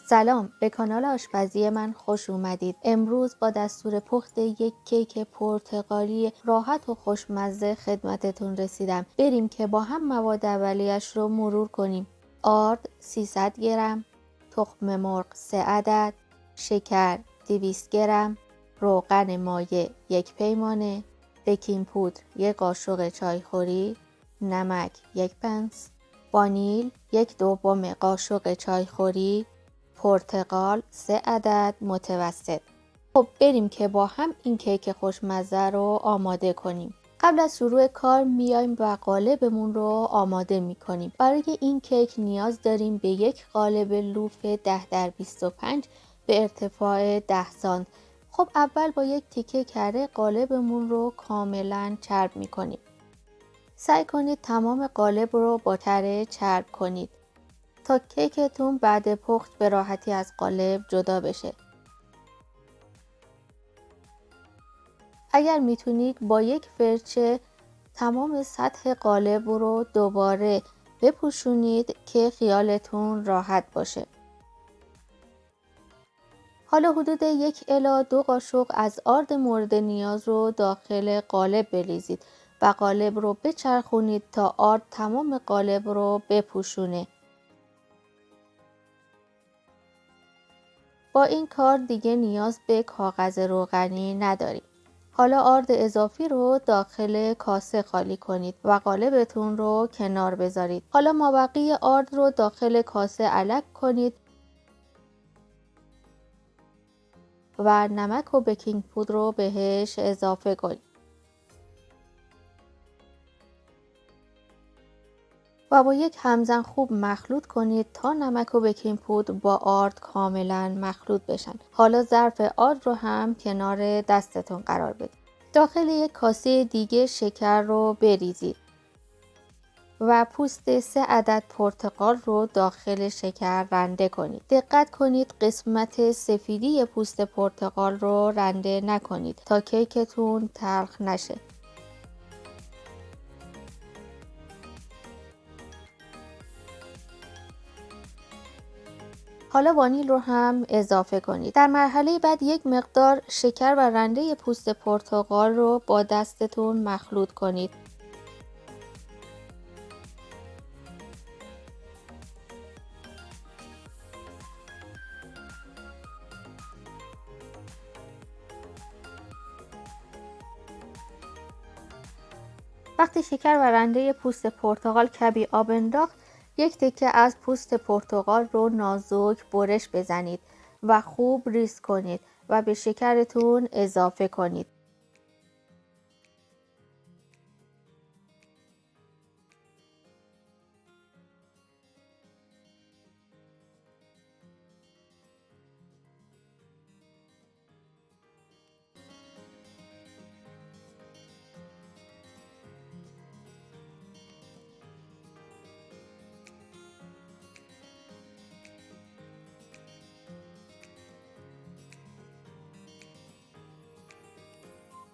سلام، به کانال آشپزی من خوش اومدید. امروز با دستور پخت یک کیک پرتقالی راحت و خوشمزه خدمتتون رسیدم. بریم که با هم مواد اولیه‌اش رو مرور کنیم. آرد 300 گرم، تخم مرغ 3 عدد، شکر 200 گرم، روغن مایع 1 پیمانه، بیکینگ پودر 1 قاشق چایخوری، نمک 1 پنس، وانیل 1/2 قاشق چایخوری، پرتقال 3 عدد متوسط. خب بریم که با هم این کیک خوشمزه رو آماده کنیم. قبل از شروع کار میایم و قالبمون رو آماده میکنیم. برای این کیک نیاز داریم به یک قالب لوف 10x25 به ارتفاع 10 سانت. خب اول با یک تیکه کره قالبمون رو کاملا چرب میکنیم. سعی کنید تمام قالب رو با کره چرب کنید تا کیکتون بعد پخت به راحتی از قالب جدا بشه. اگر میتونید با یک فرچه تمام سطح قالب رو دوباره بپوشونید که خیالتون راحت باشه. حالا حدود 1 الی 2 قاشق از آرد مورد نیاز رو داخل قالب بریزید و قالب رو بچرخونید تا آرد تمام قالب رو بپوشونه. با این کار دیگه نیاز به کاغذ روغنی نداریم. حالا آرد اضافی رو داخل کاسه خالی کنید و قالبتون رو کنار بذارید. حالا مابقی آرد رو داخل کاسه علک کنید و نمک و بیکینگ پودر رو بهش اضافه کنید. و با یک همزن خوب مخلوط کنید تا نمک و بیکینگ پودر با آرد کاملا مخلوط بشن. حالا ظرف آرد رو هم کنار دستتون قرار بدید. داخل یک کاسه دیگه شکر رو بریزید و پوست 3 عدد پرتقال رو داخل شکر رنده کنید. دقت کنید قسمت سفیدی پوست پرتقال رو رنده نکنید تا کیکتون تلخ نشه. حالا وانیل رو هم اضافه کنید. در مرحله بعد یک مقدار شکر و رنده پوست پرتقال رو با دستتون مخلوط کنید. وقتی شکر و رنده پوست پرتقال کمی آب انداخت، یک تکه از پوست پرتقال رو نازک برش بزنید و خوب ریز کنید و به شکرتون اضافه کنید.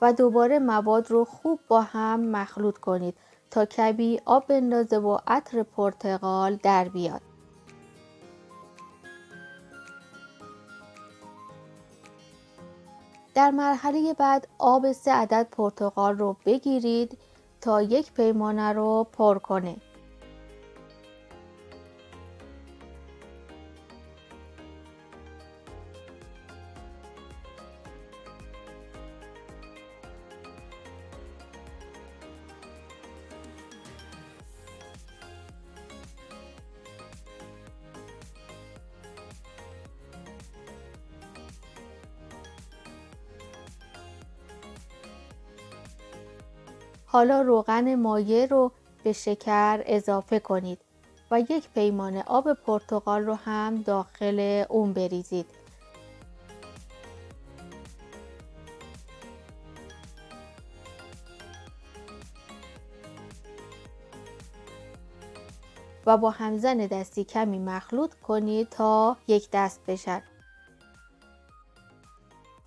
و دوباره مواد رو خوب با هم مخلوط کنید تا کمی آب بندازه و عطر پرتقال در بیاد. در مرحله بعد آب 3 عدد پرتقال رو بگیرید تا 1 پیمانه رو پر کنه. حالا روغن مایع رو به شکر اضافه کنید و 1 پیمانه آب پرتقال رو هم داخل اون بریزید. و با همزن دستی کمی مخلوط کنید تا یک دست بشن.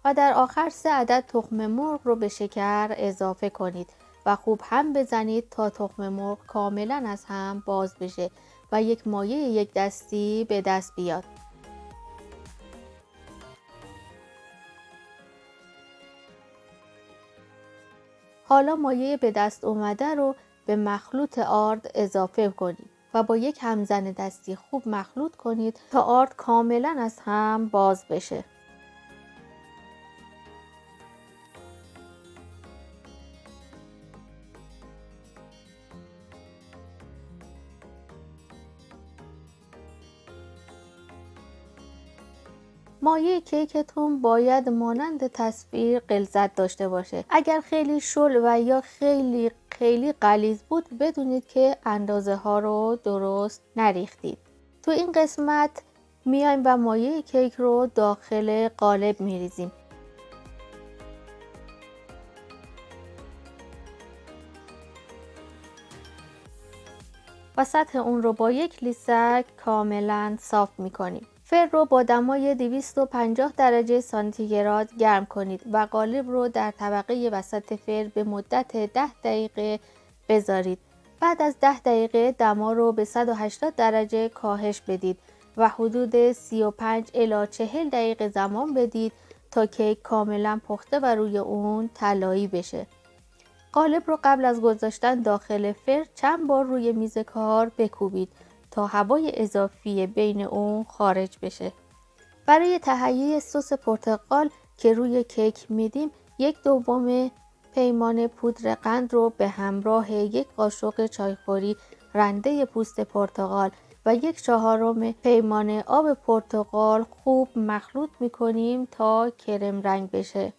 و در آخر 3 عدد تخم مرغ رو به شکر اضافه کنید و خوب هم بزنید تا تخم مرغ کاملا از هم باز بشه و یک مایع یک دستی به دست بیاد. حالا مایه به دست اومده رو به مخلوط آرد اضافه کنید و با یک همزن دستی خوب مخلوط کنید تا آرد کاملا از هم باز بشه. مایه کیکتون باید مانند تصویر غلظت داشته باشه. اگر خیلی شل و یا خیلی غلیظ بود بدونید که اندازه ها رو درست نریختید. تو این قسمت میایم و مایه کیک رو داخل قالب میریزیم. و سطح اون رو با یک لیسک کاملا صاف میکنیم. فر رو با دمای 250 درجه سانتیگراد گرم کنید و قالب رو در طبقه وسط فر به مدت 10 دقیقه بذارید. بعد از 10 دقیقه دما رو به 180 درجه کاهش بدید و حدود 35 الی 40 دقیقه زمان بدید تا کیک کاملا پخته و روی اون طلایی بشه. قالب رو قبل از گذاشتن داخل فر چند بار روی میز کار بکوبید تا هوای اضافی بین اون خارج بشه. برای تهیه سس پرتقال که روی کیک میدیم 1/2 پیمانه پودر قند رو به همراه 1 قاشق چایخوری رنده پوست پرتقال و 1/4 پیمانه آب پرتقال خوب مخلوط میکنیم تا کرم رنگ بشه.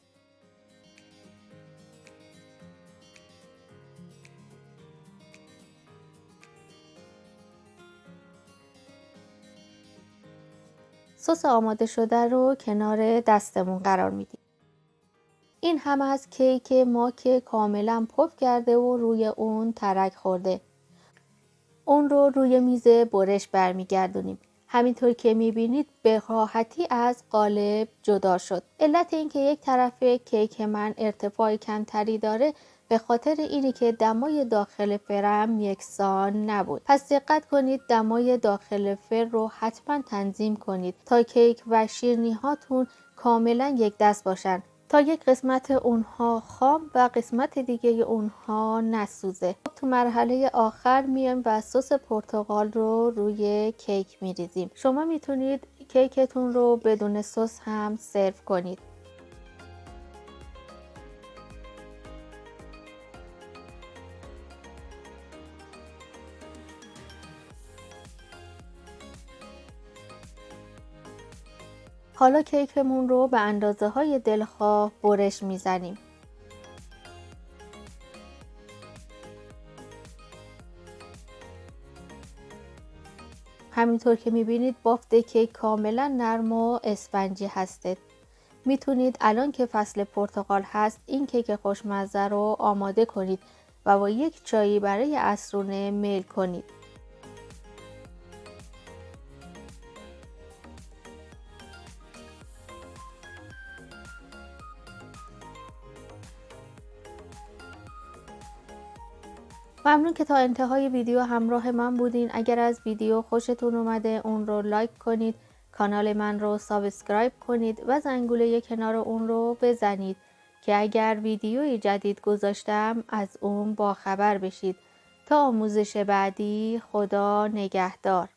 سس آماده شده رو کنار دستمون قرار میدیم. این هم از کیک ما که کاملا پف کرده و روی اون ترک خورده. اون رو روی میز برش برمیگردونیم. همینطور که میبینید به راحتی از قالب جدا شد. علت این که یک طرف کیک من ارتفاع کمتری داره به خاطر اینی که دمای داخل فرم یکسان نبود. پس دقت کنید دمای داخل فر رو حتما تنظیم کنید تا کیک و شیرینی هاتون کاملا یک دست باشن تا یک قسمت اونها خام و قسمت دیگه اونها نسوزه. تو مرحله آخر میایم و سس پرتقال رو روی کیک میریزیم. شما میتونید کیکتون رو بدون سس هم سرو کنید. حالا کیکمون رو به اندازه های دلخواه برش میزنیم. همینطور که میبینید بافت کیک کاملا نرم و اسفنجی هسته. میتونید الان که فصل پرتقال هست این کیک خوشمزه رو آماده کنید و با یک چایی برای عصرونه میل کنید. ممنون که تا انتهای ویدیو همراه من بودین. اگر از ویدیو خوشتون اومده اون رو لایک کنید، کانال من رو سابسکرایب کنید و زنگوله کنار اون رو بزنید که اگر ویدیوی جدید گذاشتم از اون باخبر بشید. تا آموزش بعدی، خدا نگهدار.